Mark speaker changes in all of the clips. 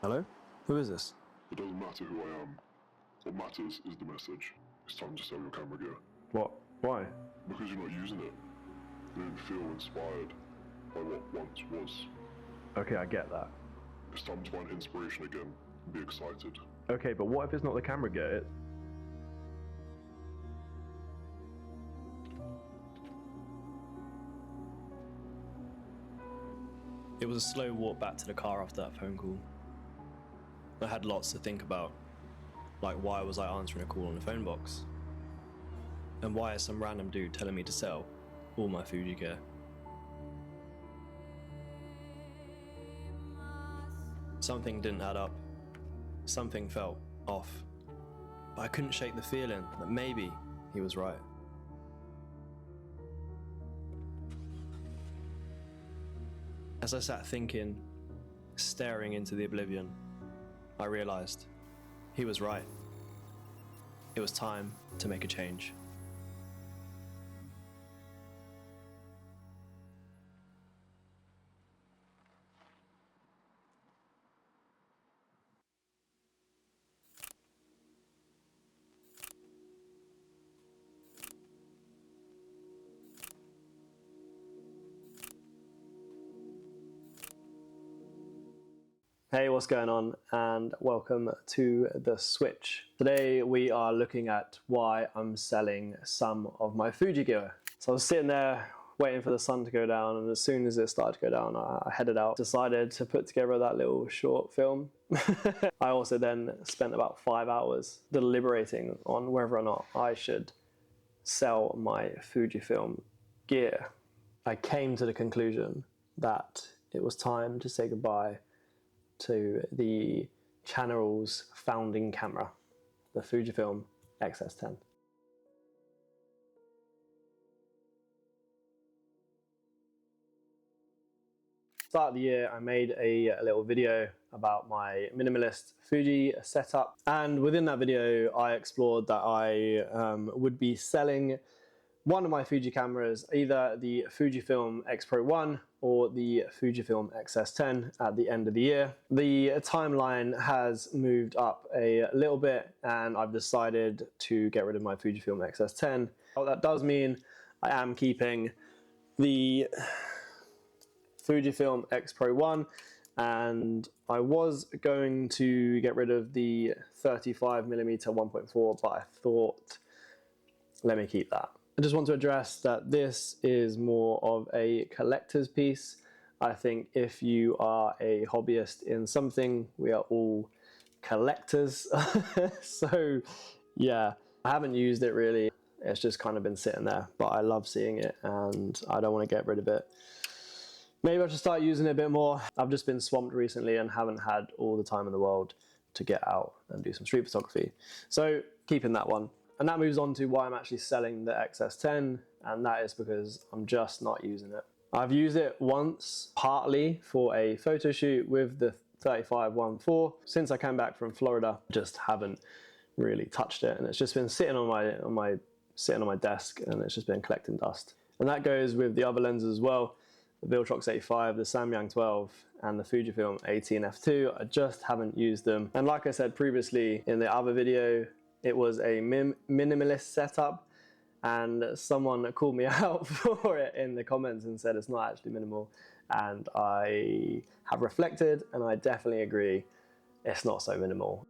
Speaker 1: Hello? Who is this?
Speaker 2: It doesn't matter who I am. What matters is the message. It's time to sell your camera gear.
Speaker 1: What? Why?
Speaker 2: Because you're not using it. You don't feel inspired by what once was.
Speaker 1: Okay, I get that.
Speaker 2: It's time to find inspiration again and be excited.
Speaker 1: Okay, but what if it's not the camera gear?
Speaker 3: It was a slow walk back to the car after that phone call. I had lots to think about, like why was I answering a call on the phone box? And why is some random dude telling me to sell all my Fuji gear? Something didn't add up. Something felt off. But I couldn't shake the feeling that maybe he was right. As I sat thinking, staring into the oblivion, I realized he was right. It was time to make a change. Hey, what's going on, and welcome to The Switch. Today we are looking at why I'm selling some of my Fuji gear. So I was sitting there waiting for the sun to go down, and as soon as it started to go down, I headed out, decided to put together that little short film. I also then spent about 5 hours deliberating on whether or not I should sell my Fujifilm gear. I came to the conclusion that it was time to say goodbye to the channel's founding camera, the Fujifilm XS10. Start of the year, I made a little video about my minimalist Fuji setup, and within that video I explored that I would be selling one of my Fuji cameras, either the Fujifilm X Pro 1 or the Fujifilm XS10 at the end of the year. The timeline has moved up a little bit, and I've decided to get rid of my Fujifilm XS10. What that does mean, I am keeping the Fujifilm X Pro 1, and I was going to get rid of the 35mm 1.4, but I thought, let me keep that. I just want to address that this is more of a collector's piece. I think if you are a hobbyist in something, we are all collectors. So yeah, I haven't used it really. It's just kind of been sitting there, but I love seeing it and I don't want to get rid of it. Maybe I should start using it a bit more. I've just been swamped recently and haven't had all the time in the world to get out and do some street photography. So keeping that one. And that moves on to why I'm actually selling the XS10, and that is because I'm just not using it. I've used it once, partly for a photo shoot with the 35-1.4. Since I came back from Florida, just haven't really touched it, and it's just been sitting on my desk, and it's just been collecting dust. And that goes with the other lenses as well. The Viltrox 85, the Samyang 12, and the Fujifilm 18 f2. I just haven't used them. And like I said previously in the other video, it was a minimalist setup, and someone called me out for it in the comments and said it's not actually minimal. And I have reflected, and I definitely agree, it's not so minimal.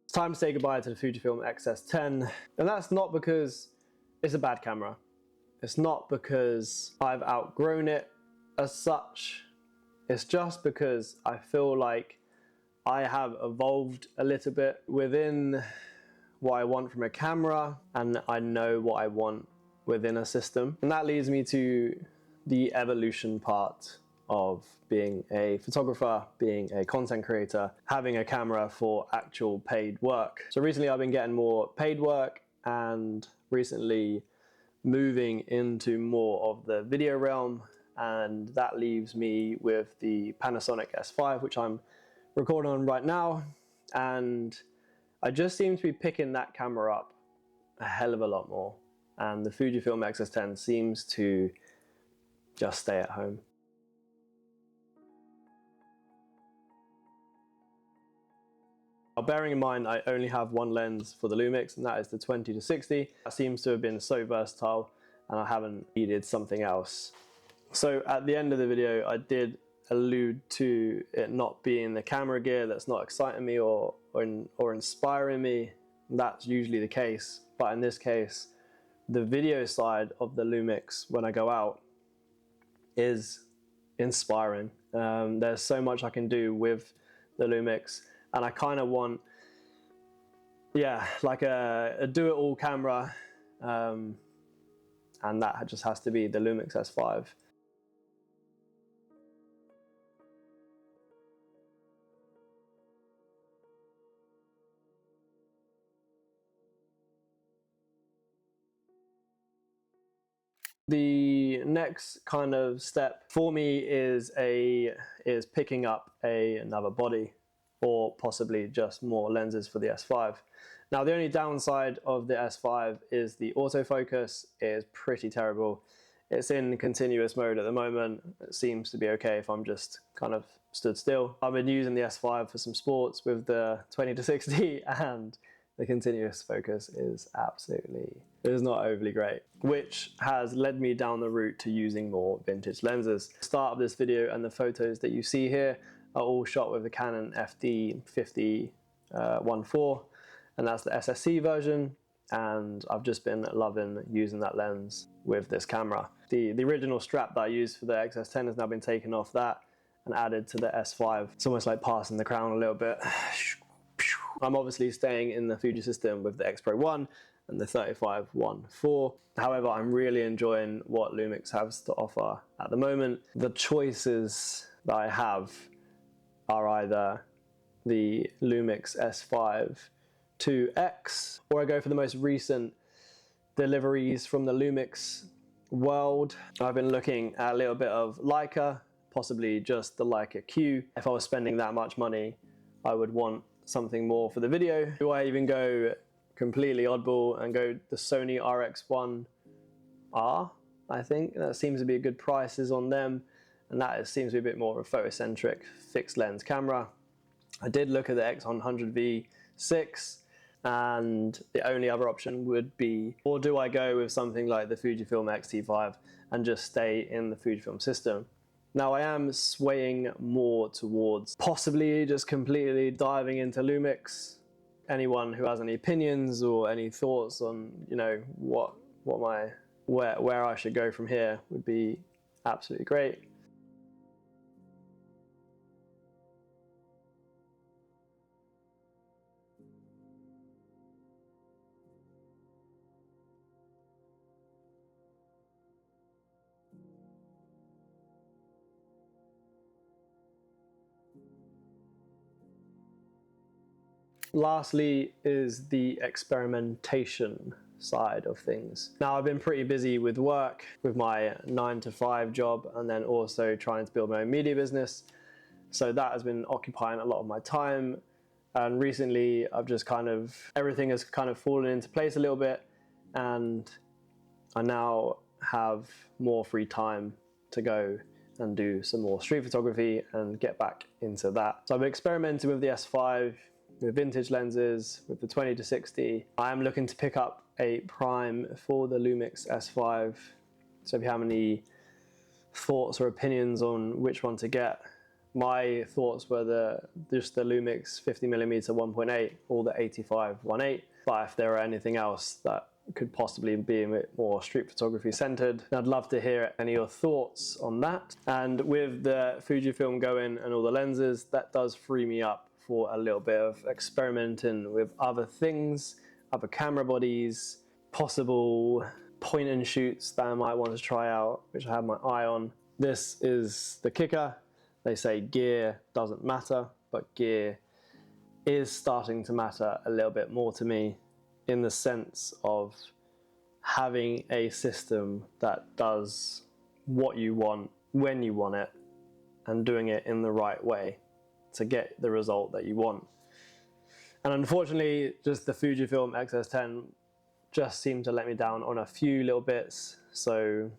Speaker 3: It's time to say goodbye to the Fujifilm XS10, and that's not because it's a bad camera. It's not because I've outgrown it as such. It's just because I feel like I have evolved a little bit within what I want from a camera, and I know what I want within a system. And that leads me to the evolution part of being a photographer, being a content creator, having a camera for actual paid work. So recently I've been getting more paid work, and recently moving into more of the video realm, and that leaves me with the Panasonic S5, which I'm recording on right now, and I just seem to be picking that camera up a hell of a lot more, and the Fujifilm XS10 seems to just stay at home. Now, bearing in mind I only have one lens for the Lumix, and that is the 20-60. That seems to have been so versatile, and I haven't needed something else. So at the end of the video, I did allude to it not being the camera gear that's not exciting me or inspiring me. That's usually the case, but in this case, the video side of the Lumix when I go out is inspiring. There's so much I can do with the Lumix, and I kind of want, yeah, like a do-it-all camera, and that just has to be the Lumix S5. The next kind of step for me is picking up another body, or possibly just more lenses for the S5. Now, the only downside of the S5 is the autofocus is pretty terrible. It's in continuous mode at the moment. It seems to be okay if I'm just kind of stood still. I've been using the S5 for some sports with the 20-60, and the continuous focus is not overly great, which has led me down the route to using more vintage lenses. The start of this video and the photos that you see here are all shot with the Canon FD50 1.4, and that's the SSC version, and I've just been loving using that lens with this camera. The original strap that I used for the XS10 has now been taken off that and added to the S5. It's almost like passing the crown a little bit. I'm obviously staying in the Fuji system with the X Pro 1 and the 35 1.4. However, I'm really enjoying what Lumix has to offer at the moment. The choices that I have are either the Lumix S5 2X, or I go for the most recent deliveries from the Lumix world. I've been looking at a little bit of Leica, possibly just the Leica Q. If I was spending that much money, I would want something more for the video. Do I even go completely oddball and go the Sony RX1R? I think that seems to be a good prices on them, and that seems to be a bit more of a photocentric fixed lens camera. I did look at the X100V6, and the only other option would be, or do I go with something like the Fujifilm X-T5 and just stay in the Fujifilm system? Now, I am swaying more towards possibly just completely diving into Lumix. Anyone who has any opinions or any thoughts on, you know, where I should go from here would be absolutely great. Lastly is the experimentation side of things. Now, I've been pretty busy with work, with my 9-to-5 job, and then also trying to build my own media business. So that has been occupying a lot of my time. And recently I've just everything has kind of fallen into place a little bit, and I now have more free time to go and do some more street photography and get back into that. So I've been experimenting with the S5, with vintage lenses, with the 20-60. I am looking to pick up a prime for the Lumix S5. So if you have any thoughts or opinions on which one to get, my thoughts were just the Lumix 50mm 1.8 or the 85 1.8. But if there are anything else that could possibly be a bit more street photography centered, I'd love to hear any of your thoughts on that. And with the Fujifilm going and all the lenses, that does free me up for a little bit of experimenting with other things, other camera bodies, possible point and shoots that I might want to try out, which I have my eye on. This is the kicker. They say gear doesn't matter, but gear is starting to matter a little bit more to me, in the sense of having a system that does what you want, when you want it, and doing it in the right way to get the result that you want. And unfortunately, just the Fujifilm XS10 just seemed to let me down on a few little bits. So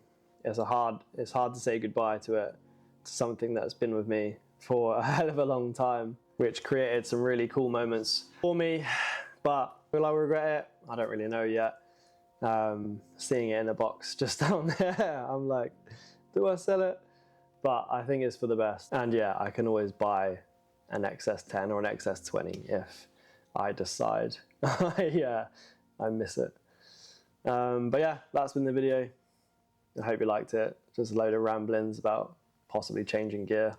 Speaker 3: it's hard to say goodbye to it, to something that's been with me for a hell of a long time, which created some really cool moments for me. But will I regret it? I don't really know yet. Seeing it in a box just down there, I'm like, do I sell it? But I think it's for the best. And yeah, I can always buy an XS10 or an XS20 if I decide I miss it. But yeah, that's been the video. I hope you liked it. Just a load of ramblings about possibly changing gear.